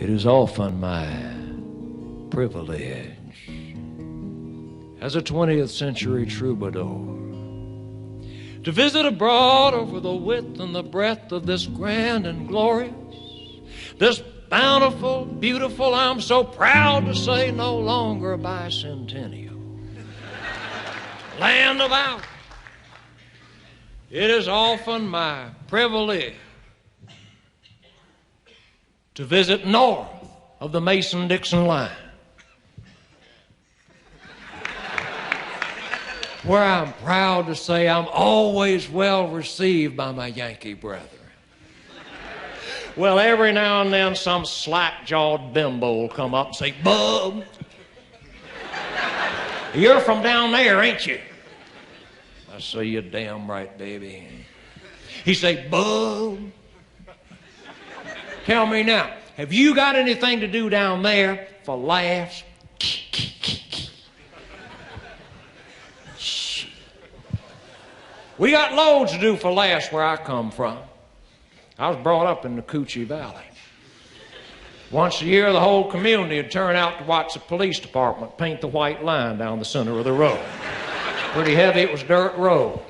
It is often my privilege as a 20th century troubadour to visit abroad over the width and the breadth of this grand and glorious, this bountiful, beautiful, I'm so proud to say no longer bicentennial land of ours. It is often my privilege to visit north of the Mason-Dixon line, where I'm proud to say I'm always well received by my Yankee brethren. Well, every now and then some slack-jawed bimbo will come up and say, "Bub, you're from down there, ain't you?" I say, "You're damn right, baby." He say, "Bub, tell me now, have you got anything to do down there for laughs?" We got loads to do for laughs where I come from. I was brought up in the Coochie Valley. Once a year, the whole community would turn out to watch the police department paint the white line down the center of the road. Pretty heavy, it was dirt road.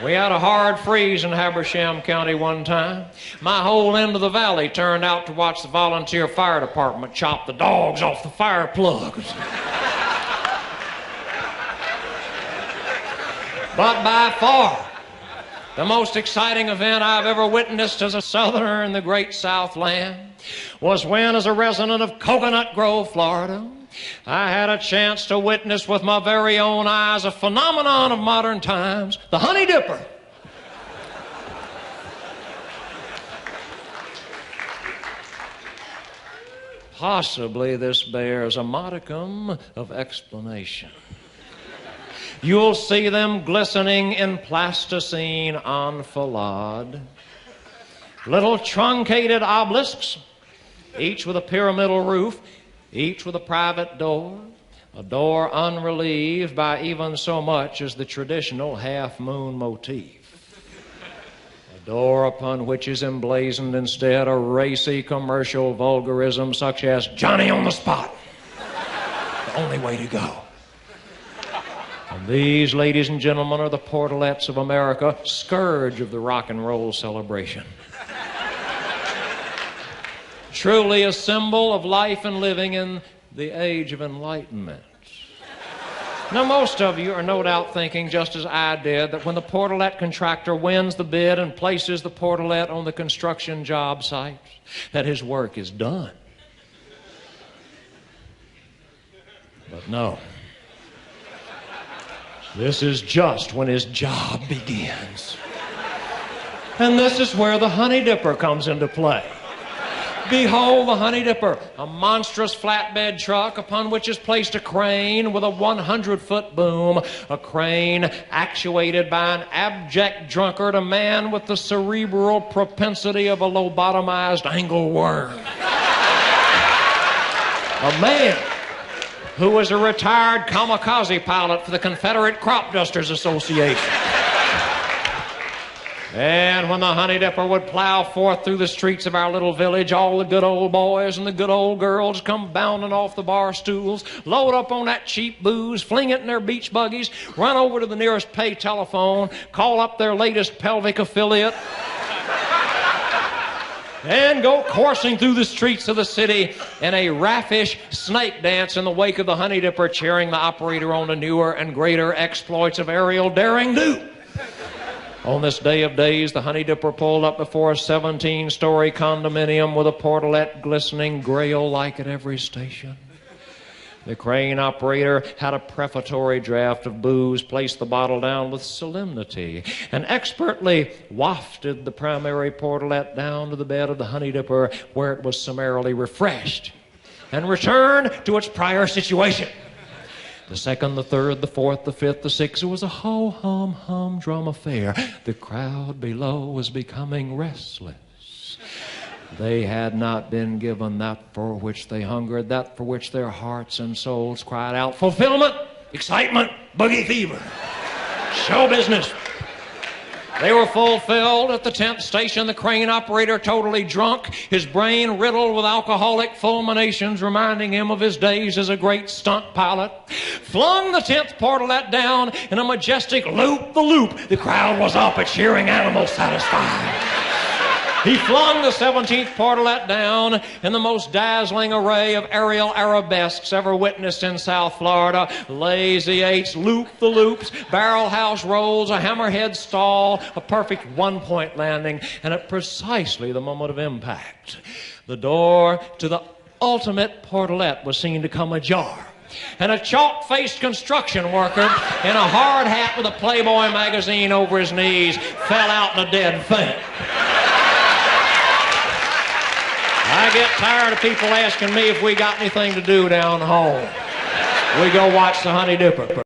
We had a hard freeze in Habersham County one time. My whole end of the valley turned out to watch the volunteer fire department chop the dogs off the fire plugs. But by far, the most exciting event I've ever witnessed as a Southerner in the great Southland was when, as a resident of Coconut Grove, Florida, I had a chance to witness with my very own eyes a phenomenon of modern times, the Honeydipper. Possibly this bears a modicum of explanation. You'll see them glistening in plasticine enfilade. Little truncated obelisks, each with a pyramidal roof, each with a private door, a door unrelieved by even so much as the traditional half-moon motif. A door upon which is emblazoned instead a racy commercial vulgarism such as "Johnny on the spot, the only way to go." And these, ladies and gentlemen, are the portalettes of America, scourge of the rock and roll celebration. Truly a symbol of life and living in the age of enlightenment. Now, most of you are no doubt thinking, just as I did, that when the portalette contractor wins the bid and places the portalette on the construction job site, that his work is done. But no. This is just when his job begins. And this is where the Honeydipper comes into play. Behold the Honeydipper, a monstrous flatbed truck upon which is placed a crane with a 100-foot boom, a crane actuated by an abject drunkard, a man with the cerebral propensity of a lobotomized angleworm. A man who was a retired kamikaze pilot for the Confederate Crop Dusters Association. And when the Honeydipper would plow forth through the streets of our little village, all the good old boys and the good old girls come bounding off the bar stools, load up on that cheap booze, fling it in their beach buggies, run over to the nearest pay telephone, call up their latest pelvic affiliate, and go coursing through the streets of the city in a raffish snake dance in the wake of the Honeydipper, cheering the operator on the newer and greater exploits of aerial daring-do. On this day of days, the Honeydipper pulled up before a 17-story condominium with a portalette glistening grail-like at every station. The crane operator had a prefatory draft of booze, placed the bottle down with solemnity, and expertly wafted the primary portalette down to the bed of the Honeydipper, where it was summarily refreshed and returned to its prior situation. The second, the third, the fourth, the fifth, the sixth, it was a ho-hum-humdrum affair. The crowd below was becoming restless. They had not been given that for which they hungered, that for which their hearts and souls cried out. Fulfillment, excitement, boogie fever, show business. They were fulfilled at the 10th station. The crane operator, totally drunk, his brain riddled with alcoholic fulminations, reminding him of his days as a great stunt pilot, flung the 10th portalet down in a majestic loop-the-loop. The crowd was up at cheering animals satisfied. He flung the 17th portalet down in the most dazzling array of aerial arabesques ever witnessed in South Florida. Lazy eights, loop-the-loops, barrel house rolls, a hammerhead stall, a perfect one-point landing, and at precisely the moment of impact, the door to the ultimate portalet was seen to come ajar. And a chalk-faced construction worker in a hard hat with a Playboy magazine over his knees fell out in a dead faint. I get tired of people asking me if we got anything to do down home. We go watch the Honey Dipper.